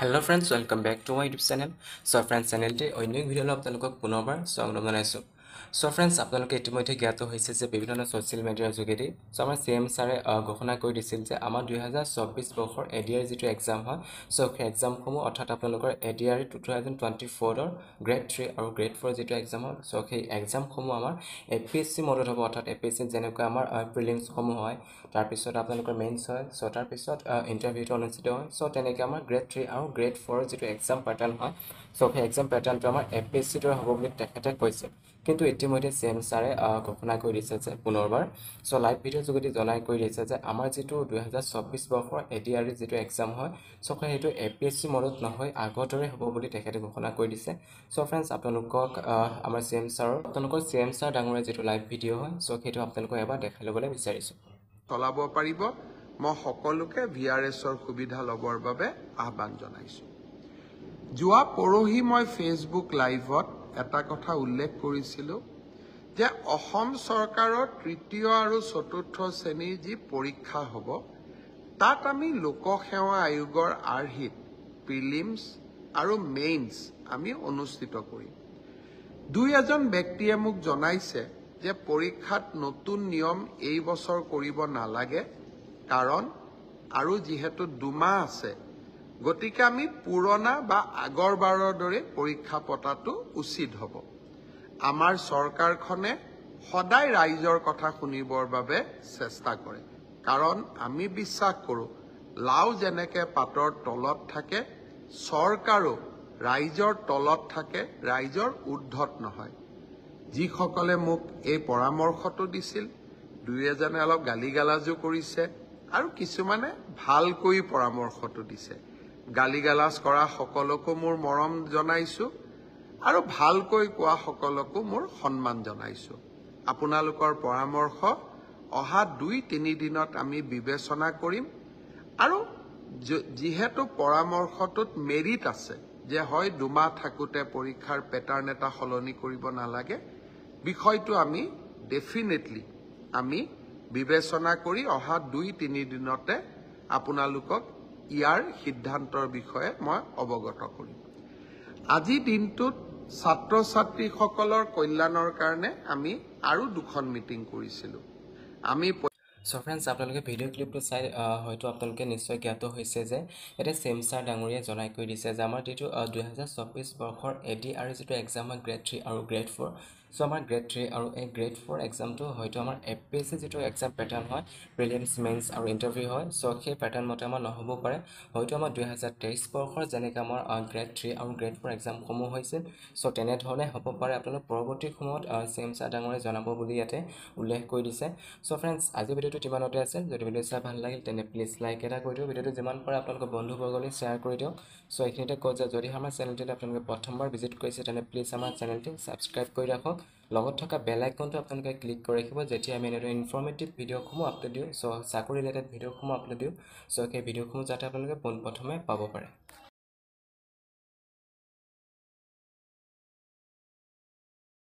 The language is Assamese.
Hello friends, welcome back to my YouTube channel. So friends, channel te oinik video lo apnalok punobar swagam janaisu. So friends, apnaloke itimodhye gyato hoise je bibhinno social media jogedi. So amar CM sare gokhona koi disil je amar 2024 bokhor ADR jitu exam hoy. So khe exam khomo orthat apnalokor ADR 2024 or grade 3 or grade 4 jitu exam hoy. So khe exam khomo amar APSC modot hobo orthat APSC jeneko amar prelims khomo hoy. Tar pisot apnalokor mains hoy. So tar pisot interview to onusthito hoy. So teneke amar grade 3 আৰু গ্ৰেড 4 যেটো এক্সাম প্যাটাৰ্ন হয় সো সেই এক্সাম প্যাটাৰ্নটো আমাৰ এপিএসসি ৰ হ'ব বুলি তেখেতে কৈছে কিন্তু ইতিমধ্যে সেম সাৰে ঘোষণা কৰি দিছে যে পুনৰবাৰ সো লাইভ ভিডিও যোগেদি জনাই কৰি দিছে যে আমাৰ যেটো 2024 বৰ্ষৰ এডিআৰ যেটো এক্সাম হয় সো সেইটো এপিএসসি মডত নহয় আগতৰে হ'ব বুলি তেখেতে ঘোষণা কৰি দিছে সো फ्रेंड्स আপোনালোকক আমাৰ সেম সাৰৰ আপোনালোকৰ সেম সাৰ ডাঙৰে যেটো লাইভ ভিডিও হয় সো সেইটো আপোনালোকক এবাৰ দেখাই লবলৈ বিচাৰিছো চলাব পাৰিব মই সকলোকে ভিআৰএছৰ সুবিধা লবৰ বাবে আহ্বান জনাইছো যোৱা পৰহি মই ফেসবুক লাইভত এটা কথা উল্লেখ কৰিছিলো যে অসম চৰকাৰৰ তৃতীয় আৰু চতুৰ্থ শ্ৰেণীৰ যি পৰীক্ষা হ'ব তাত আমি লোকসেৱা আয়োগৰ আৰ্হিত প্ৰিলিমছ আৰু মেইনছ আমি অনুষ্ঠিত কৰিম দুই এজন ব্যক্তিয়ে মোক জনাইছে যে পৰীক্ষাত নতুন নিয়ম এই বছৰ কৰিব নালাগে কাৰণ আৰু যেহেতু দুমাহ আছে গতিকে আমি পুৰণা বা আগৰবাৰৰ দৰে পৰীক্ষা পতাটো উচিত হ'ব আমাৰ চৰকাৰখনে সদায় ৰাইজৰ কথা শুনিবৰ বাবে চেষ্টা কৰে কাৰণ আমি বিশ্বাস কৰো লাও যেনেকে পাতৰ তলত থাকে চৰকাৰো ৰাইজৰ তলত থাকে ৰাইজৰ ঊৰ্ধ্বত নহয় যিসকলে মোক এই পৰামৰ্শটো দিছিল দুই এজনে অলপ গালিগালাজো কৰিছে আৰু কিছুমানে ভালকৈ পৰামৰ্শটো দিছে গালিগালাজ কৰা সকলকো মোৰ মৰম জনাইছো আৰু ভালকৈ কোৱা সকলকো মোৰ সন্মান জনাইছো আপোনালোকৰ পৰামৰ্শ অহা 2-3 দিনত আমি বিবেচনা কৰিম আৰু যেহেতু পৰামৰ্শটোত মেৰিট আছে যে হয় দুমাহ থাকোতে পৰীক্ষাৰ প্যাটাৰ্ন এটা সলনি কৰিব নালাগে বিষয়টো আমি ডেফিনেটলি আমি বিবেচনা কৰি অহা 2-3 দিনতে আপোনালোকক ইয়াৰ সিদ্ধান্তৰ বিষয়ে মই অৱগত কৰিম আজি দিনটোত ছাত্ৰ ছাত্ৰীসকলৰ কল্যাণৰ কাৰণে আমি আৰু দুখন মিটিং কৰিছিলো আমি সো फ्रेंड्स আপোনালোকে ভিডিও ক্লিপটো চাই হয়তো আপোনালোকে নিশ্চয় জ্ঞাত হৈছে যে এটা সেম সাৰ ডাঙৰীয়া জনাই কৰি দিছে যে আমাৰ যেটো 2024 বৰ্ষৰ এডিআৰ যেটো এক্সাম হয় গ্ৰেড 3 আৰু গ্ৰেড 4 সো আমাৰ গ্ৰেড 3 আৰু এই গ্ৰেড 4 এক্সামটো হয়তো আমাৰ এপিএসসি যেটো এক্সাম প্যাটাৰ্ন হয় প্ৰিলিমছ মেইনছ আৰু ইন্টাৰভিউ হয় সো সেই প্যাটাৰ্ন মতে আমাৰ নহব পাৰে হয়তো আমাৰ 2023 বৰ্ষৰ যেনেকৈ আমাৰ গ্ৰেড 3 আৰু গ্ৰেড 4 এক্সাম সমূহ হৈছিল সো তেনে ধৰণে হ'ব পাৰে আপোনালোক পৰৱৰ্তী সময়ত সেম সাৰ ডাঙৰীয়া জনাব বুলি ইয়াতে উল্লেখ কৰি দিছে সো फ्रेंड्स আজি ভিডিওটো তিমানতে আছে যদি ভিডিও চাই ভাল লাগিল তেনে প্লিজ লাইক এটা কৰি দিও ভিডিওটো যিমান পাৰে আপোনালোকৰ বন্ধুবৰ্গলৈ শ্বেয়াৰ কৰি দিও সো এইখিনিতে কৈ যে যদি আমাৰ চেনেলটো আপোনালোকে প্ৰথমবাৰ ভিজিট কৰিছে তেনে প্লিজ আমাৰ চেনেলটো সাবস্ক্ৰাইব কৰি ৰাখক লগত থকা বেল আইকনটো আপোনালোকে ক্লিক কৰি ৰাখিব যেতিয়া আমি এনেদৰে ইনফৰমেটিভ ভিডিওসমূহ আপলোড দিও সো চাকৰি ৰিলেটেড ভিডিওসমূহ আপলোড দিও সো সেই ভিডিওসমূহ যাতে আপোনালোকে পোনপ্ৰথমে পাব পাৰে